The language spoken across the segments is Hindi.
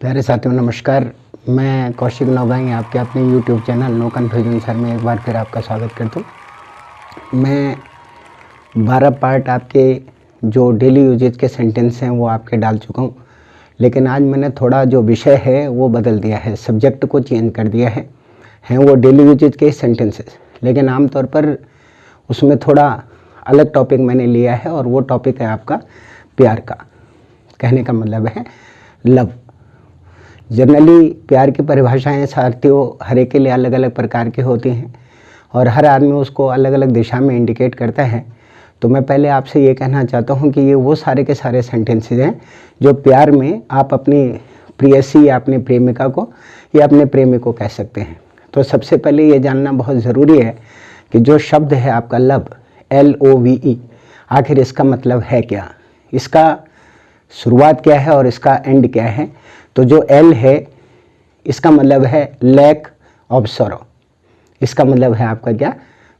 प्यारे साथियों नमस्कार। मैं कौशिक नौगाई आपके अपने YouTube channel no confusion sir में एक बार फिर आपका स्वागत करता हूँ। मैं 12 पार्ट आपके जो डेली यूजेज के सेंटेंस हैं वो आपके डाल चुका हूँ, लेकिन आज मैंने थोड़ा जो विषय है वो बदल दिया है, सब्जेक्ट को चेंज कर दिया है। हैं वो डेली यूजेज के सेंटेंसेस, लेकिन आमतौर पर उसमें थोड़ा अलग टॉपिक मैंने लिया है और वो टॉपिक है आपका प्यार का। कहने का मतलब है लव। जनरली प्यार की परिभाषाएं साथियों हर एक के लिए अलग अलग प्रकार की होती हैं और हर आदमी उसको अलग अलग दिशा में इंडिकेट करता है। तो मैं पहले आपसे ये कहना चाहता हूँ कि ये वो सारे के सारे सेंटेंसेस हैं जो प्यार में आप अपनी प्रेयसी या अपनी प्रेमिका को या अपने प्रेमी को कह सकते हैं। तो सबसे पहले ये जानना बहुत ज़रूरी है कि जो शब्द है आपका लव, LOVE, आखिर इसका मतलब है क्या, इसका शुरुआत क्या है और इसका एंड क्या है। तो जो L है इसका मतलब है लैक ऑफ सॉरो, इसका मतलब है आपका क्या,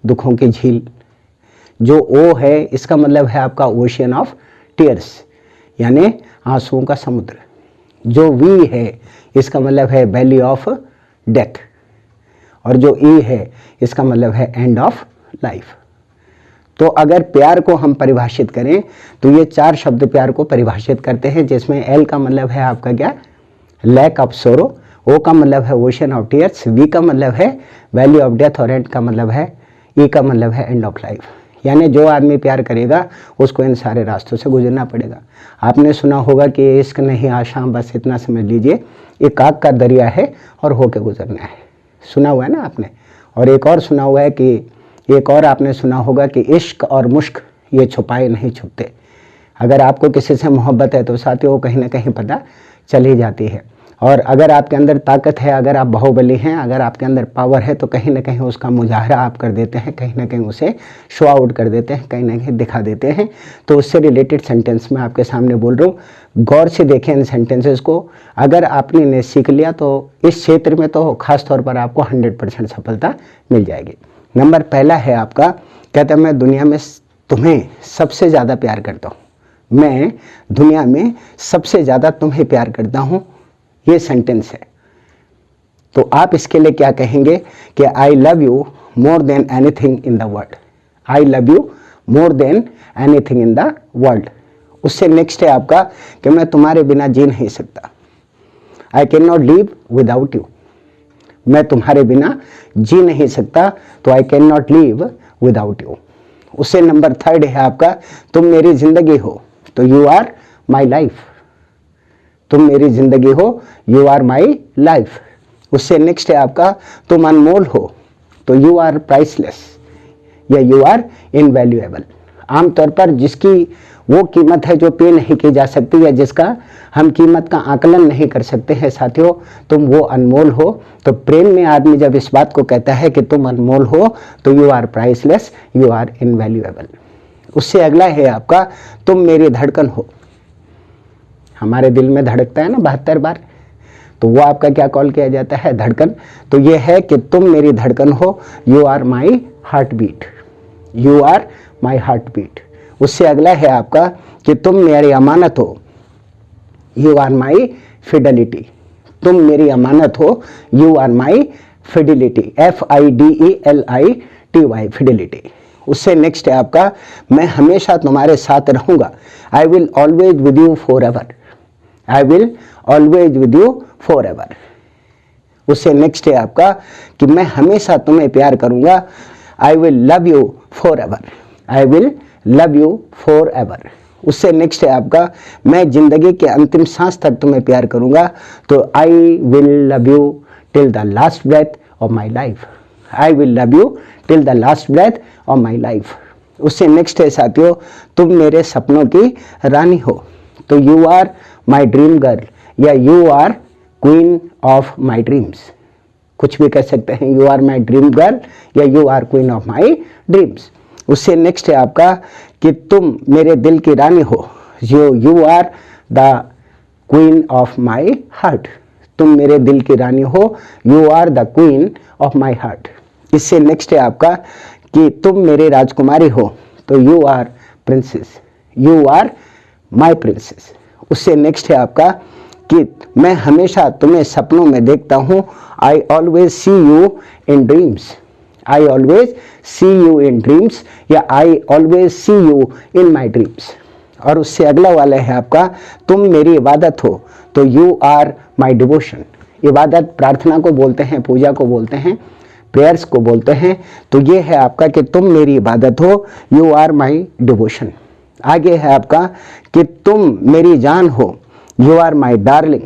दुखों की झील। जो O है इसका मतलब है आपका ओशियन ऑफ टीयर्स, यानी आंसुओं का समुद्र। जो V है इसका मतलब है वैली ऑफ डेथ, और जो E है इसका मतलब है एंड ऑफ लाइफ। तो अगर प्यार को हम परिभाषित करें तो ये 4 शब्द प्यार को परिभाषित करते हैं, जिसमें L का मतलब है आपका क्या, लैक ऑफ सोरो, O का मतलब है ओशन ऑफ टीयर्स, V का मतलब है वैली ऑफ डेथ और एंड का मतलब है, E का मतलब है एंड ऑफ लाइफ। यानी जो आदमी प्यार करेगा उसको इन सारे रास्तों से गुजरना पड़ेगा। आपने सुना होगा कि इश्क नहीं आशां, बस इतना समझ लीजिए एक आग का दरिया है और होके गुजरना है। सुना हुआ है ना आपने। और एक और सुना हुआ है कि एक और आपने सुना होगा कि इश्क और मुश्क ये छुपाए नहीं छुपते। अगर आपको किसी से मोहब्बत है तो साथियों कहीं ना कहीं पता चल ही जाती है। और अगर आपके अंदर ताकत है, अगर आप बाहुबली हैं, अगर आपके अंदर पावर है तो कहीं ना कहीं उसका मुजाहरा आप कर देते हैं, कहीं ना कहीं उसे शो आउट कर देते हैं, कहीं ना कहीं दिखा देते हैं। तो उससे रिलेटेड सेंटेंस मैं आपके सामने बोल रहा हूँ। गौर से देखें इन सेंटेंसेस को। अगर आपने इन्हें सीख लिया तो इस क्षेत्र में तो खास तौर पर आपको 100% सफलता मिल जाएगी। नंबर पहला है आपका, कहता है मैं दुनिया में तुम्हें सबसे ज़्यादा प्यार करता हूँ, मैं दुनिया में सबसे ज़्यादा तुम्हें प्यार करता हूँ। ये सेंटेंस है। तो आप इसके लिए क्या कहेंगे कि I love you more than anything in the world. I love you more than anything in the world. उससे नेक्स्ट है आपका कि मैं तुम्हारे बिना जी नहीं सकता। I can not live without you. मैं तुम्हारे बिना जी नहीं सकता, तो I can not live without you. उससे नंबर 3 है आपका, तुम मेरी जिंदगी हो, तो यू आर माई लाइफ। तुम मेरी जिंदगी हो, यू आर माई लाइफ। उससे नेक्स्ट है आपका, तुम अनमोल हो, तो यू आर प्राइसलेस या यू आर इनवैल्यूएबल। आमतौर पर जिसकी वो कीमत है जो पे नहीं की जा सकती या जिसका हम कीमत का आकलन नहीं कर सकते हैं साथियों, तुम वो अनमोल हो। तो प्रेम में आदमी जब इस बात को कहता है कि तुम अनमोल हो, तो you are priceless, you are invaluable. उससे अगला है आपका, तुम मेरी धड़कन हो। हमारे दिल में धड़कता है ना 72 बार, तो वो आपका क्या कॉल किया जाता है, धड़कन। तो ये है कि तुम मेरी धड़कन हो, you are my heartbeat, you are my heartbeat. उससे अगला है आपका कि तुम मेरी अमानत हो, यू आर माई फिडेलिटी। तुम मेरी अमानत हो, you are my fidelity, FIDELITY, fidelity. उससे नेक्स्ट है आपका, मैं हमेशा तुम्हारे साथ रहूंगा, I will always with you forever. I will always with you forever. उससे नेक्स्ट है आपका कि मैं हमेशा तुम्हें प्यार करूंगा, I will love you forever. I will love you forever. उससे नेक्स्ट है आपका, मैं जिंदगी के अंतिम सांस तक तुम्हें प्यार करूंगा, तो I will love you till the last breath of my life. I will love you till the last breath of my life. उससे नेक्स्ट है साथियों, तुम मेरे सपनों की रानी हो, तो you are my dream girl या you are queen of my dreams. कुछ भी कह सकते हैं, you are my dream girl या you are queen of my dreams. उससे नेक्स्ट है आपका कि तुम मेरे दिल की रानी हो, you are the queen of my heart. तुम मेरे दिल की रानी हो, you are the queen of my heart. इससे नेक्स्ट है आपका कि तुम मेरे राजकुमारी हो, तो you are princess, you are my princess. उससे नेक्स्ट है आपका कि मैं हमेशा तुम्हें सपनों में देखता हूँ। I always see you in dreams, I always see you in dreams, या I always see you in my dreams. और उससे अगला वाला है आपका, तुम मेरी इबादत हो, तो यू आर माई डिवोशन। इबादत प्रार्थना को बोलते हैं, पूजा को बोलते हैं, प्रेयर्स को बोलते हैं। तो ये है आपका कि तुम मेरी इबादत हो, यू आर माई डिवोशन। आगे है आपका कि तुम मेरी जान हो, you are my darling,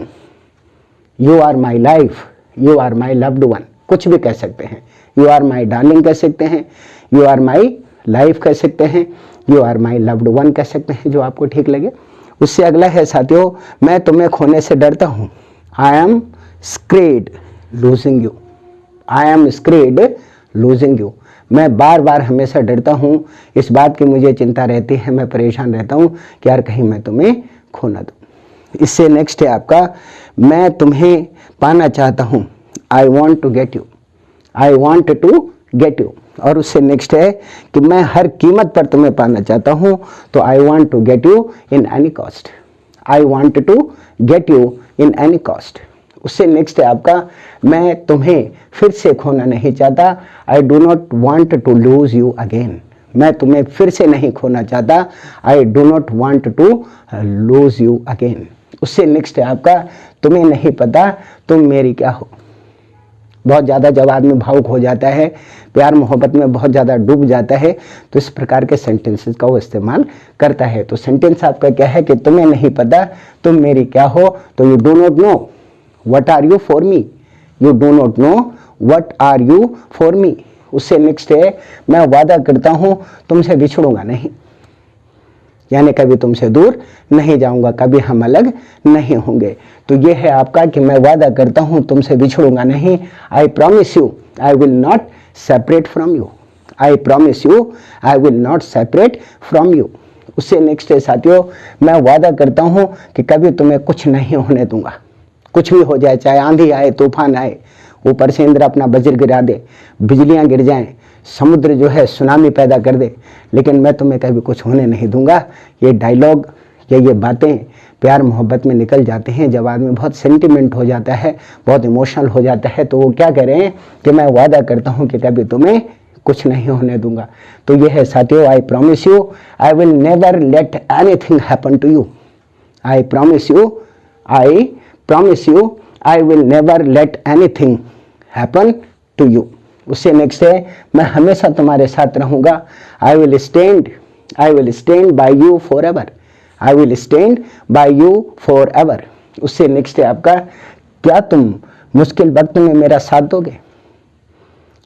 you are my life, you are my loved one. कुछ भी कह सकते हैं, यू आर माई डार्लिंग कह सकते हैं, यू आर माई लाइफ कह सकते हैं, you are my loved one कह सकते हैं, जो आपको ठीक लगे। उससे अगला है साथियों, मैं तुम्हें खोने से डरता हूँ। I am scared losing you, I am scared losing you. मैं बार बार हमेशा डरता हूँ, इस बात की मुझे चिंता रहती है, मैं परेशान रहता हूँ कि यार कहीं मैं तुम्हें खो ना दूँ। इससे नेक्स्ट है आपका, मैं तुम्हें पाना चाहता हूँ। I want to get you, I want to get you. और उससे नेक्स्ट है कि मैं हर कीमत पर तुम्हें पाना चाहता हूँ, तो I want to get you in any cost, I want to get you in any cost. उससे नेक्स्ट है आपका, मैं तुम्हें फिर से खोना नहीं चाहता। I do not want to lose you again, मैं तुम्हें फिर से नहीं खोना चाहता। I do not want to lose you again. उससे नेक्स्ट है आपका, तुम्हें नहीं पता तुम मेरी क्या हो। बहुत ज़्यादा जब आदमी भावुक हो जाता है, प्यार मोहब्बत में बहुत ज़्यादा डूब जाता है, तो इस प्रकार के सेंटेंसेस का वो इस्तेमाल करता है। तो सेंटेंस आपका क्या है कि तुम्हें नहीं पता तुम मेरी क्या हो, तो you do not know what are you for me, you do not know what are you for me. उससे नेक्स्ट है, मैं वादा करता हूँ तुमसे बिछड़ूंगा नहीं, यानी कभी तुमसे दूर नहीं जाऊंगा, कभी हम अलग नहीं होंगे। तो ये है आपका कि मैं वादा करता हूं तुमसे बिछड़ूंगा नहीं। आई promise you I will not separate from you, I promise you I will not separate from you. उससे नेक्स्ट है साथियों, मैं वादा करता हूं कि कभी तुम्हें कुछ नहीं होने दूंगा। कुछ भी हो जाए, चाहे आंधी आए, तूफान आए, ऊपर से इंद्र अपना वज्र गिरा दे, बिजलियां गिर जाएं, समुद्र जो है सुनामी पैदा कर दे, लेकिन मैं तुम्हें कभी कुछ होने नहीं दूंगा। ये डायलॉग या ये बातें प्यार मोहब्बत में निकल जाते हैं। जब आदमी बहुत सेंटिमेंट हो जाता है, बहुत इमोशनल हो जाता है, तो वो क्या कह रहे हैं कि मैं वादा करता हूं कि कभी तुम्हें कुछ नहीं होने दूंगा। तो ये है साथियों, I promise you I will never let anything happen to you, I promise you I will never let anything happen to you. उससे नेक्स्ट है, मैं हमेशा तुम्हारे साथ रहूंगा। I will stand by you forever, I will stand by you forever. उससे नेक्स्ट है आपका, क्या तुम मुश्किल वक्त में मेरा साथ दोगे।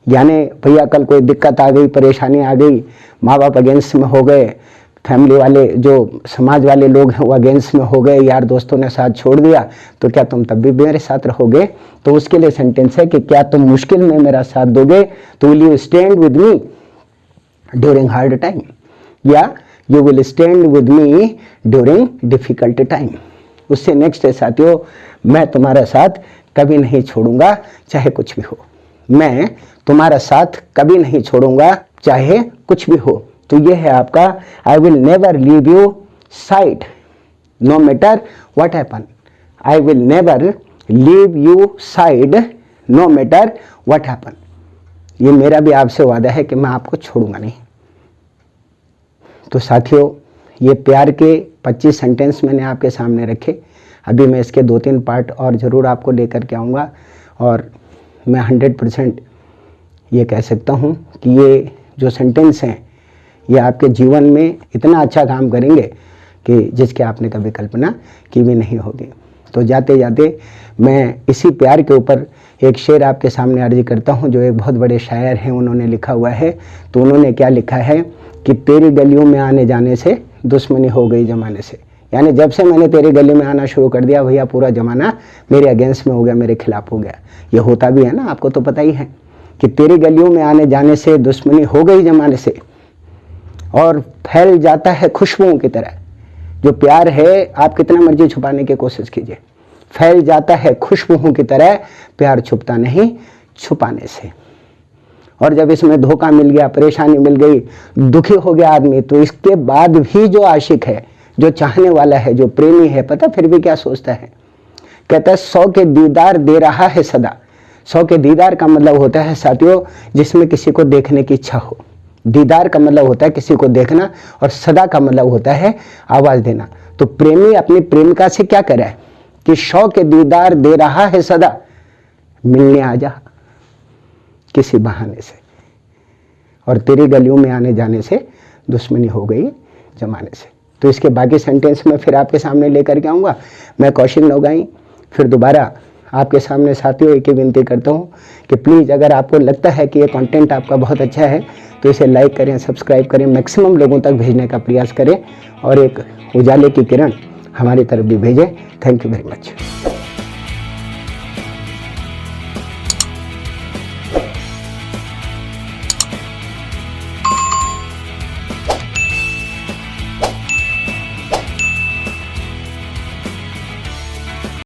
यानी भैया कल कोई दिक्कत आ गई, परेशानी आ गई, माँ बाप अगेंस्ट में हो गए, फैमिली वाले जो समाज वाले लोग हैं वो अगेंस्ट में हो गए, यार दोस्तों ने साथ छोड़ दिया, तो क्या तुम तब भी मेरे साथ रहोगे। तो उसके लिए सेंटेंस है कि क्या तुम मुश्किल में मेरा साथ दोगे, तो will you stand with me during hard time, या you will stand with me during difficult time. उससे नेक्स्ट है साथियों, मैं तुम्हारा साथ कभी नहीं छोड़ूंगा चाहे कुछ भी हो, मैं तुम्हारा साथ कभी नहीं छोड़ूंगा चाहे कुछ भी हो। तो ये है आपका, I will never leave you side no matter what happen, I will never leave you side no matter what happen. ये मेरा भी आपसे वादा है कि मैं आपको छोड़ूंगा नहीं। तो साथियों, ये प्यार के 25 सेंटेंस मैंने आपके सामने रखे। अभी मैं इसके 2-3 पार्ट और ज़रूर आपको लेकर के आऊँगा, और मैं 100% ये कह सकता हूँ कि ये जो सेंटेंस हैं ये आपके जीवन में इतना अच्छा काम करेंगे कि जिसकी आपने कभी कल्पना की भी नहीं होगी। तो जाते जाते मैं इसी प्यार के ऊपर एक शेर आपके सामने अर्ज करता हूँ, जो एक बहुत बड़े शायर हैं, उन्होंने लिखा हुआ है। तो उन्होंने क्या लिखा है कि तेरी गलियों में आने जाने से दुश्मनी हो गई ज़माने से। यानी जब से मैंने तेरी गली में आना शुरू कर दिया भैया, पूरा ज़माना मेरे अगेंस्ट में हो गया, मेरे खिलाफ हो गया। ये होता भी है ना, आपको तो पता ही है कि तेरी गलियों में आने जाने से दुश्मनी हो गई ज़माने से, और फैल जाता है खुशबुओं की तरह। जो प्यार है, आप कितना मर्जी छुपाने की कोशिश कीजिए, फैल जाता है खुशबुओं की तरह। प्यार छुपता नहीं छुपाने से। और जब इसमें धोखा मिल गया, परेशानी मिल गई, दुखी हो गया आदमी, तो इसके बाद भी जो आशिक है, जो चाहने वाला है, जो प्रेमी है, पता फिर भी क्या सोचता है कहता है 100 के दीदार दे रहा है सदा। 100 के दीदार का मतलब होता है साथियों जिसमें किसी को देखने की इच्छा हो। दीदार का मतलब होता है किसी को देखना, और सदा का मतलब होता है आवाज देना। तो प्रेमी अपनी प्रेमिका से क्या करे कि 100 के दीदार दे रहा है सदा, मिलने आ जा किसी बहाने से, और तेरी गलियों में आने जाने से दुश्मनी हो गई जमाने से। तो इसके बाकी सेंटेंस में फिर आपके सामने लेकर के आऊँगा। मैं कौशिक नौगाई फिर दोबारा आपके सामने साथियों एक ही विनती करता हूँ कि प्लीज़ अगर आपको लगता है कि ये कंटेंट आपका बहुत अच्छा है तो इसे लाइक करें, सब्सक्राइब करें, मैक्सिमम लोगों तक भेजने का प्रयास करें और एक उजाले की किरण हमारी तरफ भी भेजें। Thank you very much.